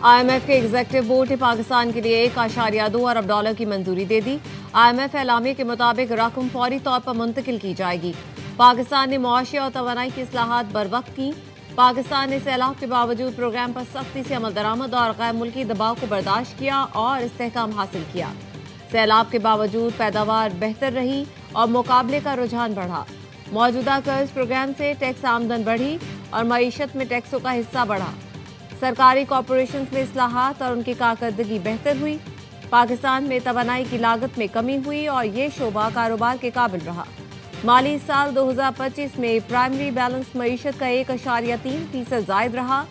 IMF के executive board ने पाकिस्तान के लिए $1.2 अरब की मंजूरी दे दी। IMF एलामिया के मुताबिक रकम फौरी तौर पर मुंतकिल की जाएगी। पाकिस्तान ने मुआशी और तवानाई की इस्लाहात बरवक्त की। पाकिस्तान ने सैलाब के बावजूद प्रोग्राम पर सख्ती से अमल दरामद और गैर मुल्की दबाव को बर्दाश्त किया और इस्तेहकाम हासिल किया। सैलाब के बावजूद पैदावार बेहतर रही और मुकाबले का रुझान बढ़ा। मौजूदा कर्ज प्रोग्राम से टैक्स आमदन बढ़ी और मईशत में टैक्सों का हिस्सा बढ़ा। सरकारी कॉरपोरेशन में इस्लाहात और उनकी कारकर्दगी बेहतर हुई। पाकिस्तान में तवानाई की लागत में कमी हुई और ये शोबा कारोबार के काबिल रहा। माली साल 2025 में प्राइमरी बैलेंस मईशत का 1.3% जायद रहा।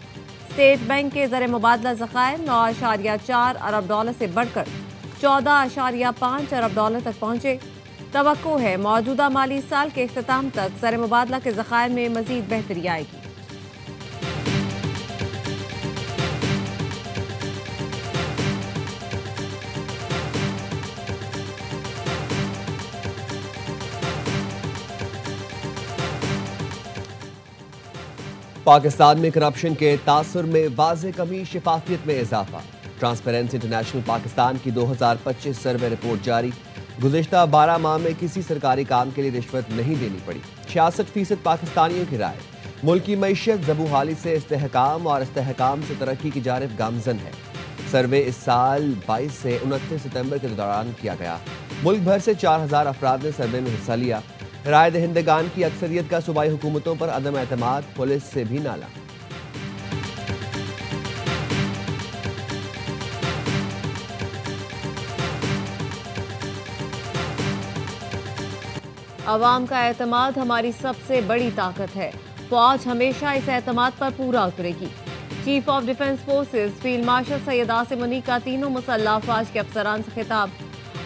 स्टेट बैंक के ज़र मुबादला ज़खायर $9.4 अरब से बढ़कर $14.5 अरब तक पहुंचे। तवक्को है मौजूदा माली साल के इख्तिताम तक ज़र मुबादला के ज़खायर में मज़ीद बेहतरी आएगी। पाकिस्तान में करप्शन के तासुर में वाज़ेह कमी, शिफाफियत में इजाफा। ट्रांसपेरेंसी इंटरनेशनल पाकिस्तान की 2025 सर्वे रिपोर्ट जारी। गुज़िश्ता 12 माह में किसी सरकारी काम के लिए रिश्वत नहीं देनी पड़ी। 66% पाकिस्तानियों की राय। मुल्क की मईशत ज़बूहाली से इस्तेहकाम और इस्तेहकाम से तरक्की की जानिब गामज़न है। सर्वे इस साल 22 से 29 सितंबर के दौरान किया गया। मुल्क भर से 4000 अफराद ने सर्वे में हिस्सा लिया। राय दहिंदगान की अक्सरियत का सूबाई हुकूमतों पर अदम एतमाद, पुलिस से भी नाला। अवाम का एतमाद हमारी सबसे बड़ी ताकत है। फौज हमेशा इस एतमाद पर पूरा उतरेगी। Chief of defence forces field marshal Syed Asim Munir का तीनों मुसल्लह अफवाज के अफसरान से खिताब।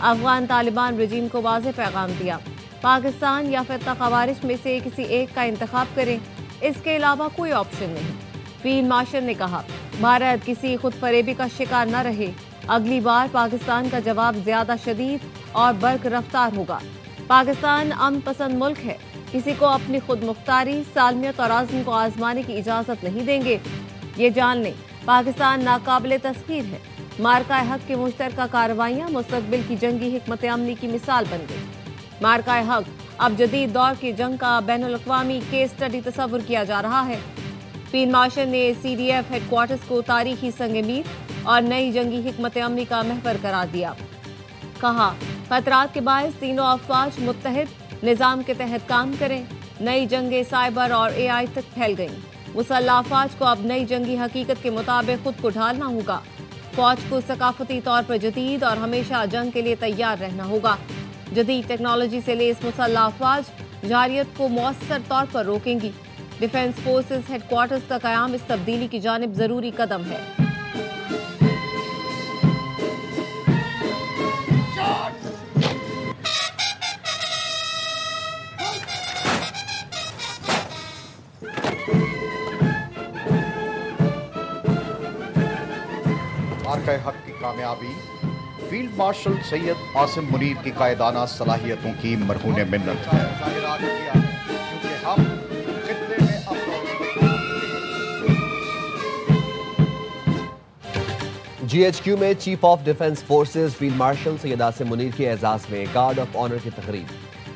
अफगान तालिबान रजीम को वाज़ेह पैगाम दिया। पाकिस्तान या फिर ख़वारिज में से किसी एक का इंतखाब करें, इसके अलावा कोई ऑप्शन नहीं। फील्ड मार्शल ने कहा, भारत किसी खुद फरेबी का शिकार न रहे। अगली बार पाकिस्तान का जवाब ज्यादा शदीद और बर्क रफ्तार होगा। पाकिस्तान अमन पसंद मुल्क है। किसी को अपनी खुद मुख्तारी, सालमियत और आज़म को आजमाने की इजाज़त नहीं देंगे। ये जान लें, पाकिस्तान नाकाबिले तस्खीर है। मार्का हक की मुश्तरका कार्रवाइयाँ मुस्तक़बिल की जंगी हिकमत अमली की मिसाल बन गई। मार्का हक अब जदीद दौर की जंग का बैनुल-अक़वामी केस स्टडी तस्वुर किया जा रहा है। फील्ड मार्शल ने CDF हेडक्वार्टर्स को तारीखी संग-ए-मीर और नई जंगी हिकमत अमली का महवर करार दिया। कहा, खतरात के बायस तीनों अफवाज मुत्तहिद निज़ाम के तहत काम करें। नई जंगें साइबर और AI तक फैल गईं। मुसल्लह अफवाज को अब नई जंगी हकीकत के मुताबिक खुद को ढालना होगा। फौज को सकाफती तौर पर जदीद और हमेशा जंग के लिए तैयार रहना होगा। जदीद टेक्नोलॉजी से लेस मुसल्लह अफवाज जारियत को मौसर तौर पर रोकेंगी। डिफेंस फोर्सेस हेडक्वार्टर्स का क़याम इस तब्दीली की जानिब ज़रूरी कदम है। मार्का हक की कामयाबी फील्ड मार्शल सैयद आसिम मुनीर की कायदाना सलाहियतों की मरहून मिन्नत है। क्योंकि हम खित्ते में GHQ में chief of defence forces field marshal Syed Asim Munir के एजाज में गार्ड ऑफ ऑनर की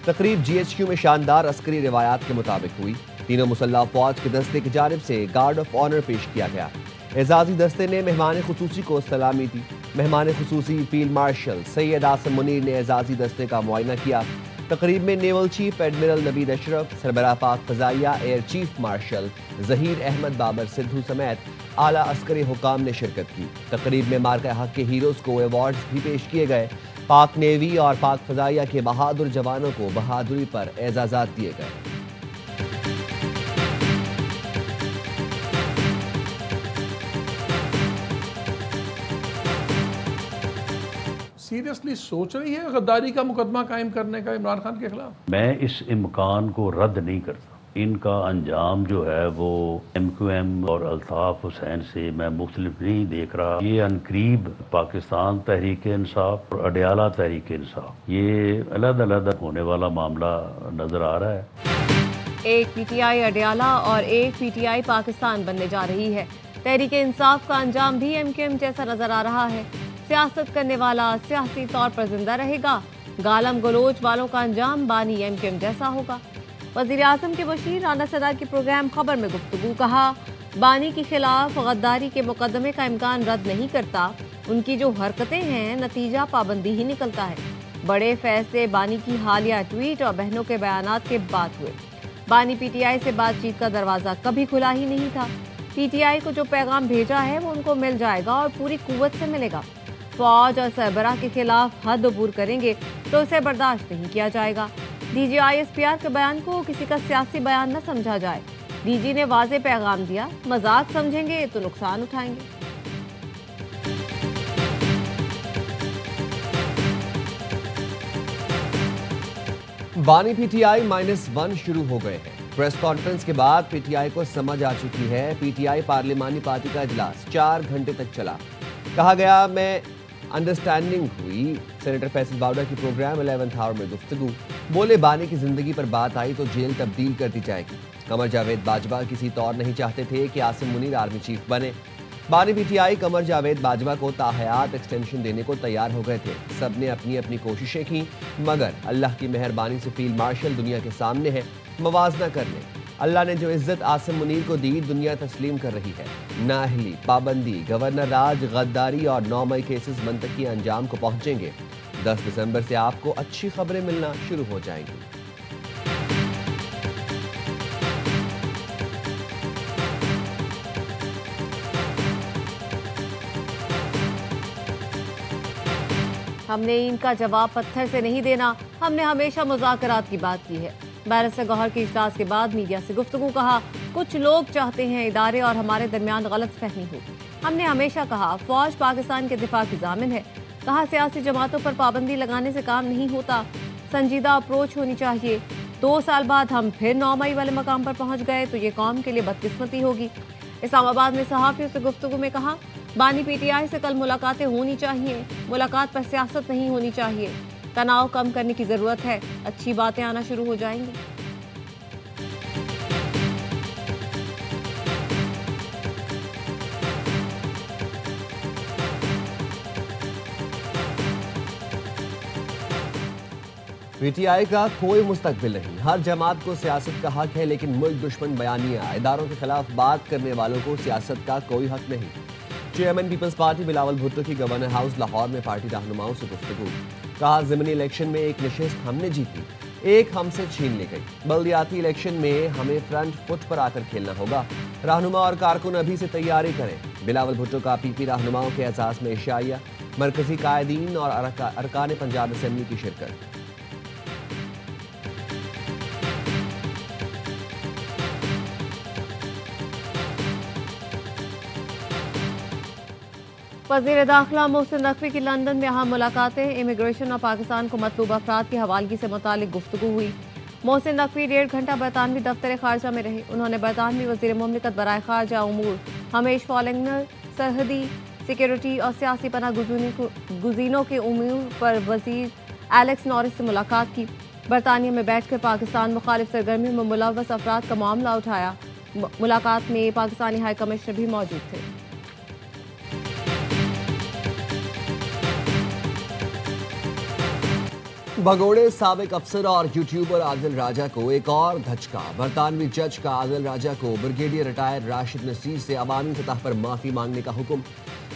तकरीब GHQ में शानदार अस्करी रिवायात के मुताबिक हुई। तीनों मुसल्लह फौज के दस्ते की जानिब से गार्ड ऑफ ऑनर पेश किया गया। एजाजी दस्ते ने मेहमान खुसूसी को सलामी दी। मेहमान खुसूसी फील्ड मार्शल सैयद आसिम मुनीर ने एजाजी दस्ते का मुआयना किया। तकरीब में naval chief admiral Naveed Ashraf, सरबराह पाक फ़ज़ाइया air chief marshal Zaheer Ahmad Babar Sidhu समेत आला अस्करी हुकाम ने शिरकत की। तकरीब में मार्का हक के हीरोज़ को अवार्ड्स भी पेश किए गए। पाक नेवी और पाक फ़ज़ाइया के बहादुर जवानों को बहादुरी पर एजाज़ात दिए गए। सीरियसली सोच रही है गद्दारी का मुकदमा कायम करने का इमरान खान के खिलाफ? मैं इस इम्कान को रद्द नहीं करता। इनका अंजाम जो है वो MQM और अल्ताफ हुसैन से मैं मुख्तलिफ नहीं देख रहा। ये अनकरीब पाकिस्तान तहरीक इंसाफ और अडयाला तहरीक इंसाफ, ये अलग-अलग होने वाला मामला नजर आ रहा है। एक PTI अडयाला और एक PTI पाकिस्तान बनने जा रही है। तहरीक इंसाफ का अंजाम भी एमक्यूएम जैसा नजर आ रहा है। सियासत करने वाला सियासी तौर पर जिंदा रहेगा, गालम गलोच वालों का अंजाम बानी एमक्यूएम जैसा होगा। वजीर आजम के वजीर राना सदार की प्रोग्राम खबर में गुफ्तगू, कहा बानी के खिलाफ गद्दारी के मुकदमे का इम्कान रद्द नहीं करता, उनकी जो हरकतें हैं नतीजा पाबंदी ही निकलता है। बड़े फैसले बानी की हालिया ट्वीट और बहनों के बयानात के बाद हुए। बानी पीटीआई से बातचीत का दरवाजा कभी खुला ही नहीं था। पीटीआई को जो पैगाम भेजा है वो उनको मिल जाएगा और पूरी कुव्वत से मिलेगा। फौज और सरबराह के खिलाफ हद अबूर करेंगे तो उसे बर्दाश्त नहीं किया जाएगा। डीजी आईएसपीआर के बयान को किसी का सियासी बयान न समझा जाए। डीजी ने वाज़ेह पैगाम दिया, मजाक समझेंगे तो नुकसान उठाएंगे। बानी पीटीआई -1 शुरू हो गए हैं। प्रेस कॉन्फ्रेंस के बाद पीटीआई को समझ आ चुकी है। पीटीआई पार्लिमानी पार्टी का इजलास 4 घंटे तक चला। कहा गया मैं अंडरस्टैंडिंग हुई। सेनेटर फैसल बावड़ा की प्रोग्राम 11th आवर में गुफ्तगू, बोले बानी की जिंदगी पर बात आई तो जेल तब्दील कर दी जाएगी। कमर जावेद बाजवा किसी तौर नहीं चाहते थे कि आसिम मुनीर आर्मी चीफ बने। बानी पीटीआई कमर जावेद बाजवा को ताहयात एक्सटेंशन देने को तैयार हो गए थे। सबने अपनी अपनी कोशिशें की, मगर अल्लाह की मेहरबानी से फील्ड मार्शल दुनिया के सामने है, मवाजना कर ले। अल्लाह ने जो इज्जत आसिम मुनीर को दी, दुनिया तस्लीम कर रही है। नाअहली, पाबंदी, गवर्नर राज, गद्दारी और 9 मई केसेस मंतकी अंजाम को पहुंचेंगे। 10 दिसंबर से आपको अच्छी खबरें मिलना शुरू हो जाएंगी। हमने इनका जवाब पत्थर से नहीं देना, हमने हमेशा मुज़ाकरात की बात की है। बैरिस्टर गौहर के इजलास के बाद मीडिया से गुफ्तगू, कहा कुछ लोग चाहते हैं इदारे और हमारे दरमियान गलत फहमी हो। हमने हमेशा कहा फौज पाकिस्तान के दिफा की जामिन है। कहा सियासी जमातों पर पाबंदी लगाने से काम नहीं होता, संजीदा अप्रोच होनी चाहिए। 2 साल बाद हम फिर 9 मई वाले मकाम पर पहुंच गए तो ये कौम के लिए बदकिस्मती होगी। इस्लामाबाद में सहाफ़ियों से गुफ्तगू में कहा बानी पीटीआई से कल मुलाकातें होनी चाहिए, मुलाकात पर सियासत नहीं होनी चाहिए। तनाव कम करने की जरूरत है, अच्छी बातें आना शुरू हो जाएंगी। पीटीआई का कोई मुस्तकबिल नहीं। हर जमात को सियासत का हक है, लेकिन मुल्क दुश्मन बयानियां, इदारों के खिलाफ बात करने वालों को सियासत का कोई हक नहीं। चेयरमैन पीपल्स पार्टी बिलावल भुट्टो की गवर्नर हाउस लाहौर में पार्टी रहनुमाओं से गुफ्तगू, कहा ज़मीनी इलेक्शन में एक नशिस्त हमने जीती, एक हमसे छीन ली गई। बल्दियाती इलेक्शन में हमें फ्रंट फुट पर आकर खेलना होगा। रहनुमा और कारकुन अभी से तैयारी करें। बिलावल भुट्टो का पीपी रहनुमाओं के एहसास में इशाइया, मरकजी कायदीन और अरकान पंजाब असेंबली की शिरकत। वज़ीर दाखिला मोहसिन नकवी की लंदन में अहम मुलाकातें, इमिग्रेशन और पाकिस्तान को मतलूब अफराद की हवालगी से मुतालिक गुफ्तगू हुई। मोहसिन नकवी 1.5 घंटा बरतानवी दफ्तर खारजा में रहे। उन्होंने बरतानवी वज़ीर मुमलिकत बराए खारजा उमूर हमेश फॉलिंगनर, सरहदी सिक्योरिटी और सियासी पनाह गुज़ीनों के उमूर पर वज़ीर एलेक्स नॉरिस से मुलाकात की। बरतानिया में बैठकर पाकिस्तान मुखालिफ सरगर्मी में मुलव्वस अफराद का मामला उठाया। मुलाकात में पाकिस्तानी हाई कमिश्नर भी मौजूद थे। भगोड़े साबिक अफसर और यूट्यूबर आदिल राजा को एक और धचका। बरतानवी जज का आदिल राजा को ब्रिगेडियर रिटायर्ड राशिद नसीर से अवामी सतह पर माफी मांगने का हुक्म।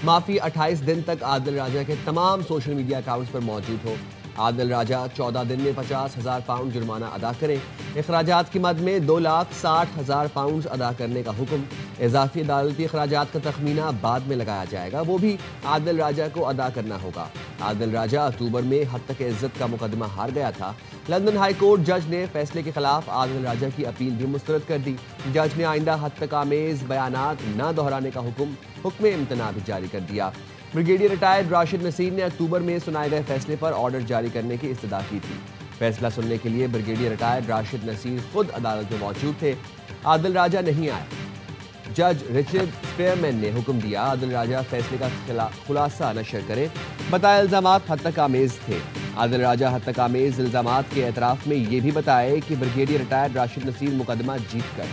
माफी 28 दिन तक आदिल राजा के तमाम सोशल मीडिया अकाउंट्स पर मौजूद हो। आदिल राजा 14 दिन में 50,000 पाउंड जुर्माना अदा करें। अखराजात की मद में 2,60,000 पाउंड अदा करने का हुक्म। इजाफी अदालती अखराजात का तखमीना बाद में लगाया जाएगा, वो भी आदिल राजा को अदा करना होगा। आदिल राजा अक्टूबर में हद तक इज्जत का मुकदमा हार गया था। लंदन हाई कोर्ट जज ने फैसले के खिलाफ आदिल राजा की अपील भी मुस्तरद कर दी। जज ने आइंदा हद तक आमेज बयानात न दोहराने का हुक्म इम्तना भी जारी कर दिया। ब्रिगेडियर रिटायर्ड राशिद नसीर ने अक्टूबर में सुनाए गए फैसले पर ऑर्डर जारी करने की इस्तदा की थी। फैसला सुनने के लिए ब्रिगेडियर रिटायर्ड राशिद नसीर खुद अदालत में मौजूद थे। आदिल राजा नहीं आए। जज रिचर्ड स्पेयरमैन ने हुक्म दिया आदिल राजा फैसले का खुलासा नशर करें। बताया इल्जामात हद तक आमेज थे। आदिल राजा हद तक आमेज इल्जामात के एतराफ में ये भी बताए कि ब्रिगेडियर रिटायर्ड राशिद नसीर मुकदमा जीत गए।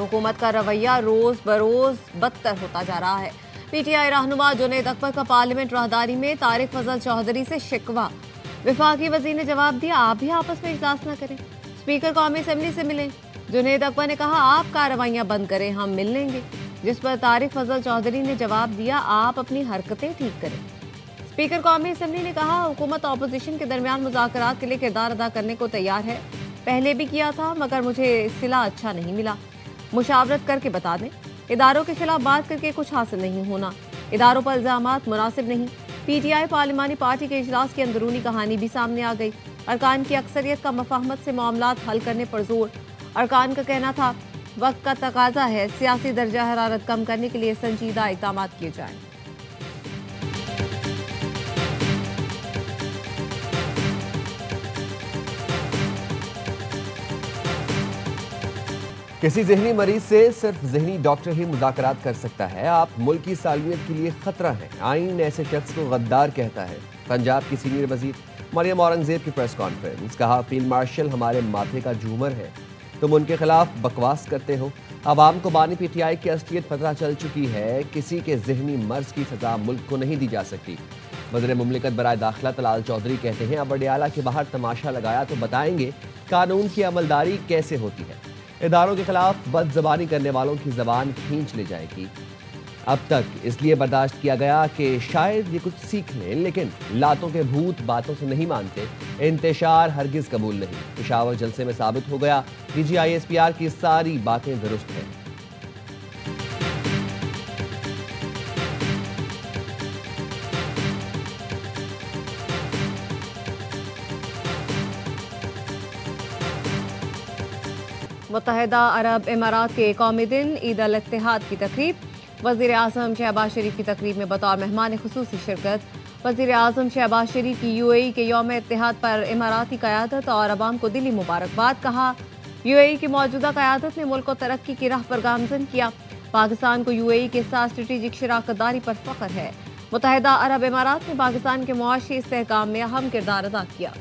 हुकूमत का रवैया रोज बरोज बदतर होता जा रहा है। PTI रहनुमा जुनैद अकबर का पार्लियामेंट राहदारी में तारिक फजल चौधरी से शिकवा। वफाकी वजीर ने जवाब दिया, आप भी आपस में इजलास न करें, स्पीकर कौमी असेंबली से मिलें। जुनैद अकबर ने कहा, आप कार्रवाइयां बंद करें, हम मिल लेंगे। जिस पर तारिक फजल चौधरी ने जवाब दिया, आप अपनी हरकतें ठीक करें। स्पीकर कौमी असेंबली ने कहा, हुकूमत ऑपोजिशन के दरमियान मुज़ाकरात के लिए किरदार अदा करने को तैयार है, पहले भी किया था मगर मुझे सिला अच्छा नहीं मिला। मुशावरत करके बता दें, इदारों के खिलाफ बात करके कुछ हासिल नहीं होना, इदारों पर इल्जामात मुनासिब नहीं। PTI पार्लिमानी पार्टी के इजलास की अंदरूनी कहानी भी सामने आ गई। अरकान की अक्सरियत का मफाहमत से मामलात हल करने पर जोर। अरकान का कहना था, वक्त का तकाजा है, सियासी दर्जा हरारत कम करने के लिए संजीदा इक़दाम किए जाएं। किसी जहनी मरीज से सिर्फ जहनी डॉक्टर ही मुज़ाकरात कर सकता है। आप मुल्क की सालमियत के लिए खतरा है। आइन ऐसे शख्स को गद्दार कहता है। पंजाब की सीनियर वजीर मरियम औरंगजेब की प्रेस कॉन्फ्रेंस। कहा, फील्ड मार्शल हमारे माथे का झूमर है, तुम उनके खिलाफ बकवास करते हो। आवाम को बानी PTI की असलियत पता चल चुकी है। किसी के जहनी मर्ज की सजा मुल्क को नहीं दी जा सकती। वज़ीर मुमलिकत बराए दाखिला तलाल चौधरी कहते हैं, अब अडियाला के बाहर तमाशा लगाया तो बताएंगे कानून की अमलदारी कैसे होती है। इदारों के खिलाफ बदज़बानी करने वालों की ज़बान खींच ले जाएगी। अब तक इसलिए बर्दाश्त किया गया कि शायद ये कुछ सीख लें, लेकिन लातों के भूत बातों से नहीं मानते। इंतशार हरगिज़ कबूल नहीं। पेशावर जलसे में साबित हो गया DGI SPR की सारी बातें दुरुस्त हैं। मुत्तहिदा अरब इमारात के कौमी दिन ईद अल इत्तेहाद की तकरीब। वज़ीर आज़म शहबाज शरीफ की तकरीब में बतौर मेहमान खुसूसी शिरकत। वज़ीर आज़म शहबाज शरीफ की UAE के यौम इत्तेहाद पर इमाराती क़यादत और अवाम को दिली मुबारकबाद। कहा, UAE की मौजूदा क़यादत ने मुल्क को तरक्की की राह पर गामज़न किया। पाकिस्तान को UAE के साथ स्ट्रेटेजिक शराकतदारी पर फ़ख्र है। मुत्तहिदा अरब इमारात ने पाकिस्तान के मुआशी इस्तेहकाम में अहम किरदार अदा किया।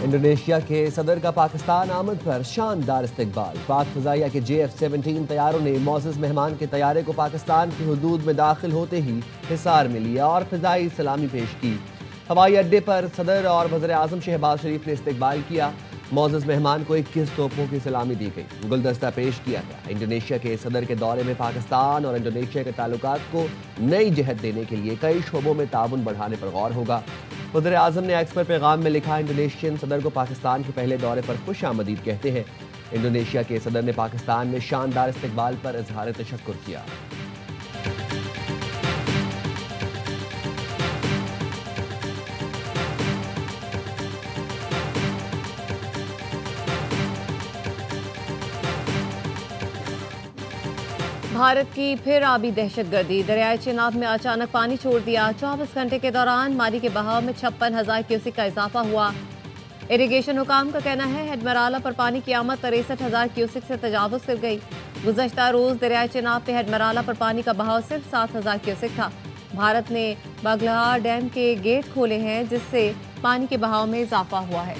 इंडोनेशिया के सदर का पाकिस्तान आमद पर शानदार इस्तकबाल। पाक फ़ज़ाइया के JF-17 तैयारों ने मोअज़्ज़ज़ मेहमान के तैयारे को पाकिस्तान की हुदूद में दाखिल होते ही हिसार में लिया और फ़िज़ाई सलामी पेश की। हवाई अड्डे पर सदर और वज़ीर आज़म शहबाज शरीफ ने इस्तकबाल किया। मोअज़्ज़ज़ मेहमान को 21 तोपों की सलामी दी गई, गुलदस्ता पेश किया गया। इंडोनेशिया के सदर के दौरे में पाकिस्तान और इंडोनेशिया के ताल्लुकात को नई जहत देने के लिए कई शोबों में ताउन बढ़ाने पर गौर होगा। वज़ीर आज़म ने एक्स पर पैगाम में लिखा, इंडोनेशियन सदर को पाकिस्तान के पहले दौरे पर खुश आमदीद कहते हैं। इंडोनेशिया के सदर ने पाकिस्तान में शानदार इस्तकबाल पर इजहार तशक्कुर किया। भारत की फिर आबी दहशतगर्दी। दरियाए चिनाब में अचानक पानी छोड़ दिया। 24 घंटे के दौरान पानी के बहाव में 56,000 क्यूसेक का इजाफा हुआ। इरिगेशन हुकाम का कहना है, हेडमराला पर पानी की आमद 63,000 क्यूसेक से तजावुज़ कर गई। गुज़श्ता रोज़ दरियाए चिनाब पे हेडमराला पर पानी का बहाव सिर्फ 7,000 क्यूसेक था। भारत ने बागलहार डैम के गेट खोले हैं, जिससे पानी के बहाव में इजाफा हुआ है।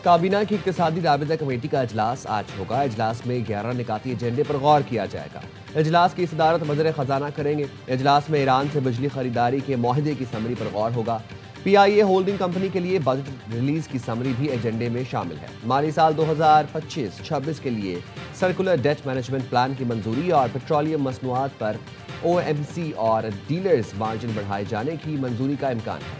काबीना की इक़्तिसादी राबिता कमेटी का इजलास आज होगा। इजलास में 11 निकाती एजेंडे पर गौर किया जाएगा। इजलास की सदारत वज़ीर ख़जाना करेंगे। इजलास में ईरान से बिजली खरीदारी के मुआहदे की समरी पर गौर होगा। PIA होल्डिंग कंपनी के लिए बजट रिलीज की समरी भी एजेंडे में शामिल है। माली साल 2025-26 के लिए सर्कुलर डेट मैनेजमेंट प्लान की मंजूरी और पेट्रोलियम मसनूआत पर OMC और डीलर्स मार्जिन बढ़ाए जाने की मंजूरी का इम्कान है।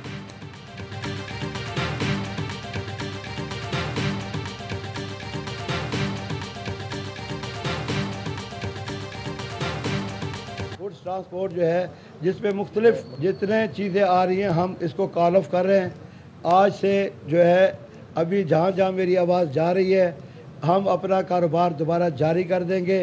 ट्रांसपोर्ट जो है जिसमें मुख्तलिफ जितने चीज़ें आ रही हैं हम इसको कॉल ऑफ कर रहे हैं। आज से जो है अभी जहाँ जहाँ मेरी आवाज़ जा रही है हम अपना कारोबार दोबारा जारी कर देंगे।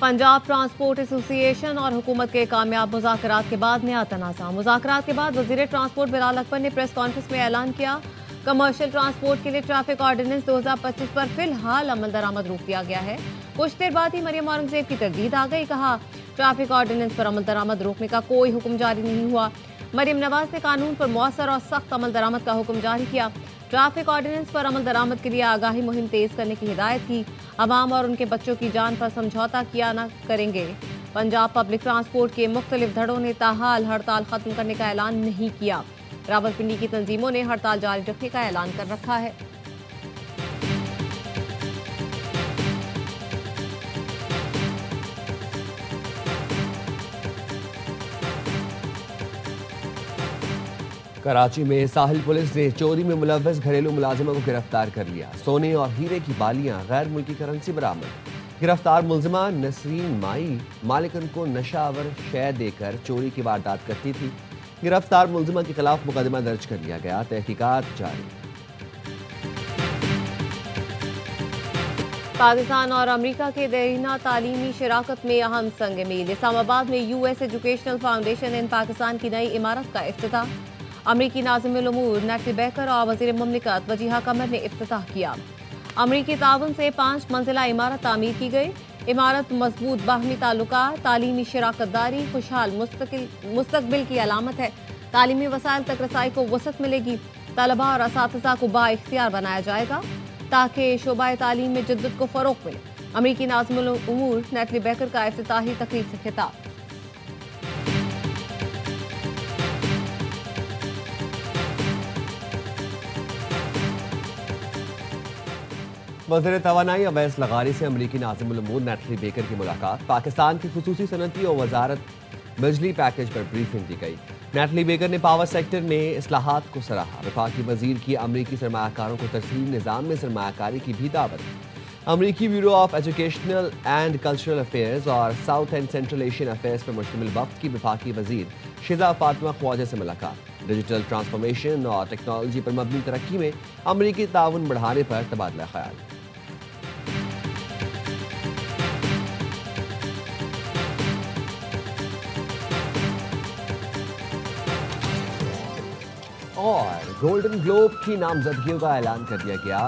पंजाब ट्रांसपोर्ट एसोसिएशन और हुकूमत के कामयाब मुज़ाकरात के बाद नया तनाज़ा। मुज़ाकरात के बाद वज़ीर ट्रांसपोर्ट बिलाल अकबर ने प्रेस कॉन्फ्रेंस में ऐलान किया, कमर्शियल ट्रांसपोर्ट के लिए ट्रैफिक ऑर्डिनेंस 2025 पर फिलहाल अमल दरामद रोक दिया गया है। कुछ देर बाद ही मरियम औरंगजेब की तरदीद आ गई। कहा, ट्रैफिक ऑर्डिनेंस पर अमल दरामद रोकने का कोई हुक्म जारी नहीं हुआ। मरियम नवाज ने कानून पर मौसर और सख्त अमल दरामद का हुक्म जारी किया। ट्रैफिक ऑर्डिनेंस पर अमल दरामद के लिए आगाही मुहिम तेज करने की हिदायत की। अवाम और उनके बच्चों की जान पर समझौता किया न करेंगे। पंजाब पब्लिक ट्रांसपोर्ट के मुख्तलिफ धड़ों ने ताहाल हड़ताल खत्म करने का ऐलान नहीं किया। रावलपिंडी की तंजीमों ने हड़ताल जारी रखने का ऐलान कर रखा है। कराची में साहिल पुलिस ने चोरी में मुलव्वस घरेलू मुलाजिमा को गिरफ्तार कर लिया। सोने और हीरे की बालियां, गैर मुल्की करेंसी बरामद। गिरफ्तार मुलजिमा नसरीन माई मालिकन को नशावर शय देकर चोरी की वारदात करती थी। गिरफ्तार मुलजिमा के खिलाफ मुकदमा दर्ज कर लिया गया। तहकीकात जारी। पाकिस्तान और अमेरिका के दरीना तालीमी शराकत में अहम संग मील। इस्लामाबाद में यूएस एजुकेशनल फाउंडेशन इन पाकिस्तान की नई इमारत का इफ्तिताह। अमरीकी नाज़िमुल उमूर नेटली बेकर और वज़ीर मुमलिकत वजीहा कमर ने इफ्तिताह किया। अमरीकी ताउन से 5 मंजिला इमारत तामीर की गई। इमारत मजबूत बाहमी ताल्लुकात, तालीमी शराकत दारी, खुशहाल मुस्तकबिल की अलामत है। तालीमी वसाइल तक रसाई को वसअत मिलेगी। तलबा और असातिज़ा को बाइख्तियार बनाया जाएगा ताकि शोबा तालीम में जिद्दत को फ़रोग़ मिले। अमरीकी नाज़िमुल उमूर नेटली बेकर का इफ्तिताही तकरीब से खिताब। वज़ीर तवानाई अवैस लगारी से अमरीकी नाज़िमुल उमूर नेटली बेकर की मुलाकात। पाकिस्तान की खुसूसी सनती और वजारत बिजली पैकेज पर ब्रीफिंग दी गई। नेटली बेकर ने पावर सेक्टर में इस्लाहात को सराहा। वफाकी वजीर की अमरीकी सरमायाकारों को तरसील निज़ाम में सरमायाकारी की भी दावत। अमरीकी bureau of educational and cultural affairs और south and central Asian affairs पर मुश्तमिल वफ्द की वफाकी वजीर शिजा फातिमा ख्वाजा से मुलाकात। डिजिटल ट्रांसफॉर्मेशन और टेक्नोलॉजी पर मबनी तरक्की में अमरीकी ताउन बढ़ाने पर तबादला ख्याल। और गोल्डन ग्लोब की नामजदगियों का ऐलान कर दिया गया।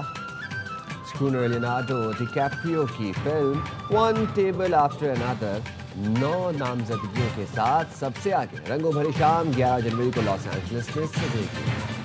स्कूनर लियोनार्डो डिकैप्रियो की film one table after another 9 नामजदगियों के साथ सबसे आगे। रंगों भरी शाम 11 जनवरी को लॉस एंजलिस में सजेगी।